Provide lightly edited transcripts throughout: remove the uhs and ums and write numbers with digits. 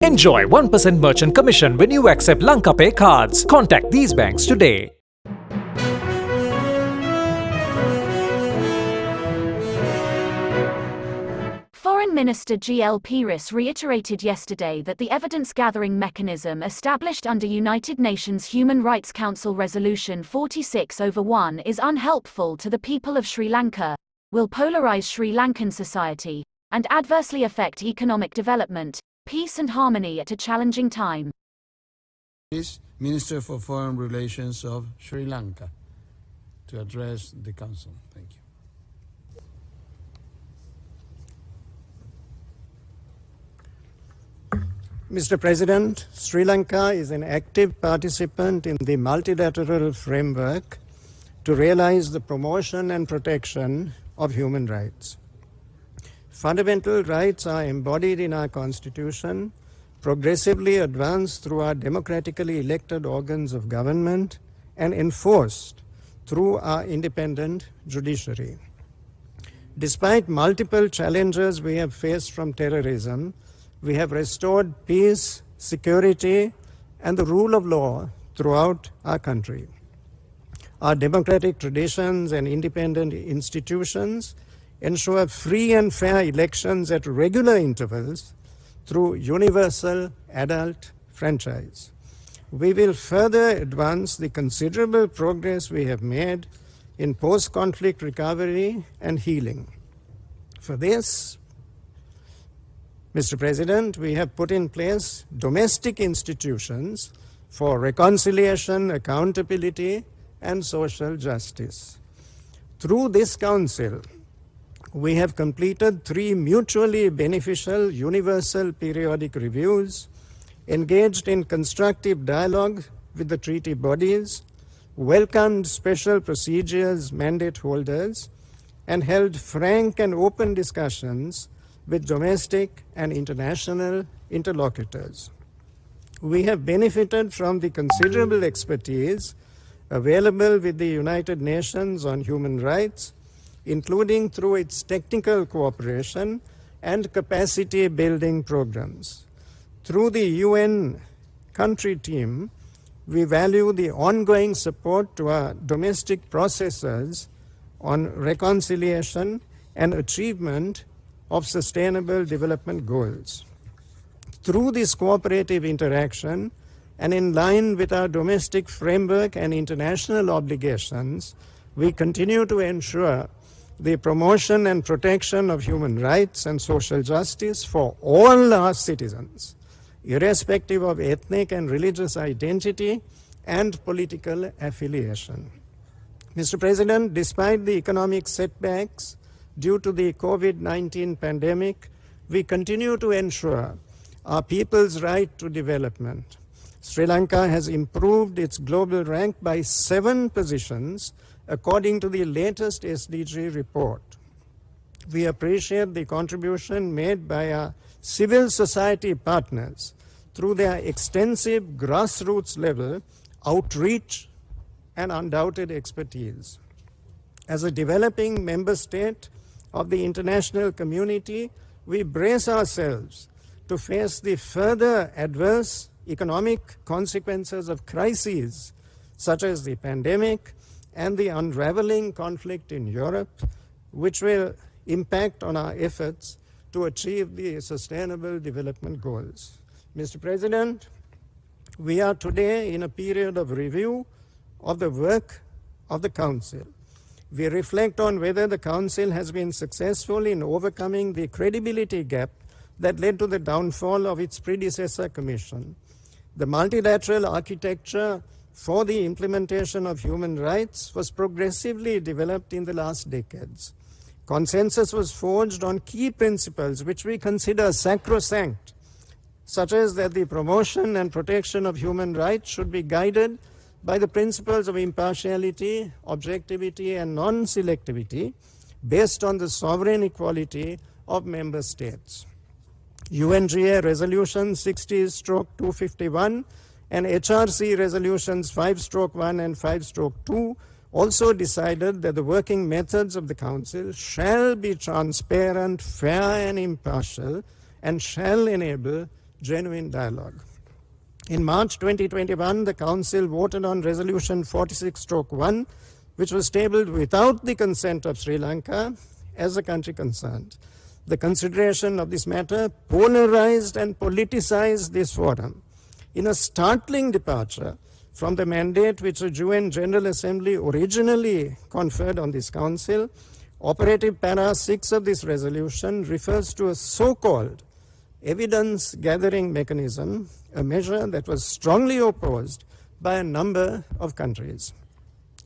Enjoy 1% merchant commission when you accept Lanka Pay cards. Contact these banks today. Foreign Minister G.L. Peiris reiterated yesterday that the evidence-gathering mechanism established under United Nations Human Rights Council Resolution 46/1 is unhelpful to the people of Sri Lanka, will polarize Sri Lankan society, and adversely affect economic development, peace and harmony at a challenging time. Minister for Foreign Relations of Sri Lanka to address the Council. Thank you. Mr. President, Sri Lanka is an active participant in the multilateral framework to realize the promotion and protection of human rights. Fundamental rights are embodied in our Constitution, progressively advanced through our democratically elected organs of government, and enforced through our independent judiciary. Despite multiple challenges we have faced from terrorism, we have restored peace, security, and the rule of law throughout our country. Our democratic traditions and independent institutions ensure free and fair elections at regular intervals through universal adult franchise. We will further advance the considerable progress we have made in post-conflict recovery and healing. For this, Mr. President, we have put in place domestic institutions for reconciliation, accountability, and social justice. Through this Council, we have completed 3 mutually beneficial universal periodic reviews, engaged in constructive dialogue with the treaty bodies, welcomed special procedures mandate holders, and held frank and open discussions with domestic and international interlocutors. We have benefited from the considerable expertise available with the United Nations on human rights, including through its technical cooperation and capacity building programs. Through the UN country team, we value the ongoing support to our domestic processes on reconciliation and achievement of sustainable development goals. Through this cooperative interaction and in line with our domestic framework and international obligations, we continue to ensure the promotion and protection of human rights and social justice for all our citizens, irrespective of ethnic and religious identity and political affiliation. Mr. President, despite the economic setbacks due to the COVID-19 pandemic, we continue to ensure our people's right to development. Sri Lanka has improved its global rank by 7 positions according to the latest SDG report. We appreciate the contribution made by our civil society partners through their extensive grassroots level outreach and undoubted expertise. As a developing member state of the international community, we brace ourselves to face the further adverse economic consequences of crises such as the pandemic and the unraveling conflict in Europe, which will impact on our efforts to achieve the Sustainable Development Goals. Mr. President, we are today in a period of review of the work of the Council. We reflect on whether the Council has been successful in overcoming the credibility gap that led to the downfall of its predecessor commission. The multilateral architecture for the implementation of human rights was progressively developed in the last decades. Consensus was forged on key principles which we consider sacrosanct, such as that the promotion and protection of human rights should be guided by the principles of impartiality, objectivity, and non-selectivity based on the sovereign equality of member states. UNHRC Resolution 60/251 and HRC Resolutions 5/1 and 5/2 also decided that the working methods of the Council shall be transparent, fair, and impartial, and shall enable genuine dialogue. In March 2021, the Council voted on Resolution 46/1, which was tabled without the consent of Sri Lanka as a country concerned. The consideration of this matter polarized and politicized this forum in a startling departure from the mandate which the UN General Assembly originally conferred on this Council. Operative Para 6 of this resolution refers to a so-called evidence-gathering mechanism, a measure that was strongly opposed by a number of countries.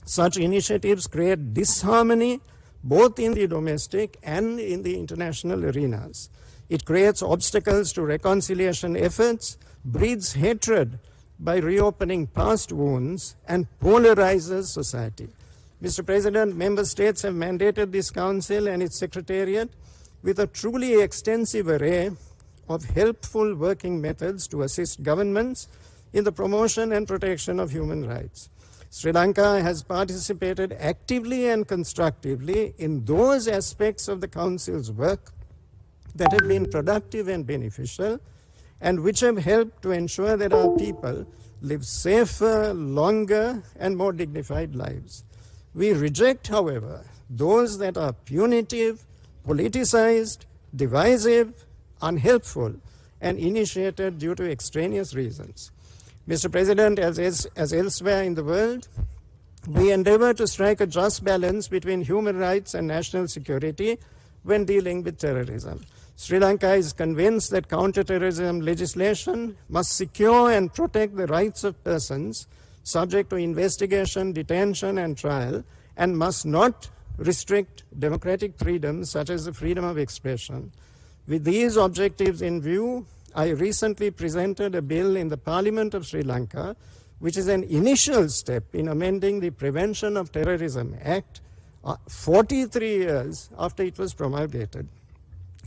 Such initiatives create disharmony both in the domestic and in the international arenas. It creates obstacles to reconciliation efforts, breeds hatred by reopening past wounds, and polarizes society. Mr. President, member states have mandated this Council and its Secretariat with a truly extensive array of helpful working methods to assist governments in the promotion and protection of human rights. Sri Lanka has participated actively and constructively in those aspects of the Council's work that have been productive and beneficial, and which have helped to ensure that our people live safer, longer, and more dignified lives. We reject, however, those that are punitive, politicized, divisive, unhelpful, and initiated due to extraneous reasons. Mr. President, as elsewhere in the world, we endeavor to strike a just balance between human rights and national security when dealing with terrorism. Sri Lanka is convinced that counterterrorism legislation must secure and protect the rights of persons subject to investigation, detention, and trial, and must not restrict democratic freedoms such as the freedom of expression. With these objectives in view, I recently presented a bill in the Parliament of Sri Lanka, which is an initial step in amending the Prevention of Terrorism Act 43 years after it was promulgated.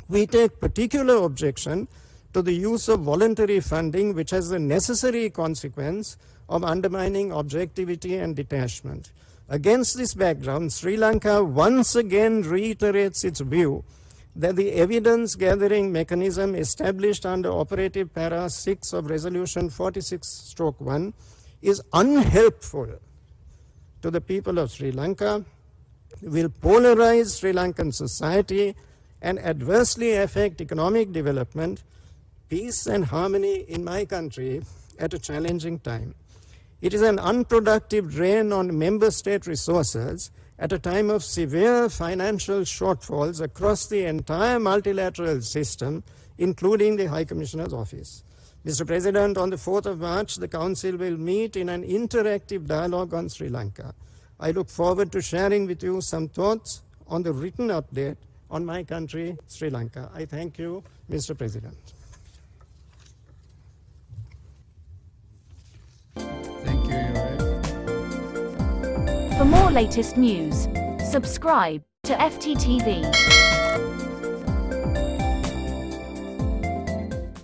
We take particular objection to the use of voluntary funding, which has the necessary consequence of undermining objectivity and detachment. Against this background, Sri Lanka once again reiterates its view that the evidence-gathering mechanism established under Operative Para 6 of Resolution 46/1 is unhelpful to the people of Sri Lanka, will polarize Sri Lankan society, and adversely affect economic development, peace, and harmony in my country at a challenging time. It is an unproductive drain on member state resources at a time of severe financial shortfalls across the entire multilateral system, including the High Commissioner's Office. Mr. President, on the 4th of March, the Council will meet in an interactive dialogue on Sri Lanka. I look forward to sharing with you some thoughts on the written update on my country, Sri Lanka. I thank you, Mr. President. Thank you, Your Excellency. For more latest news, subscribe to FTTV.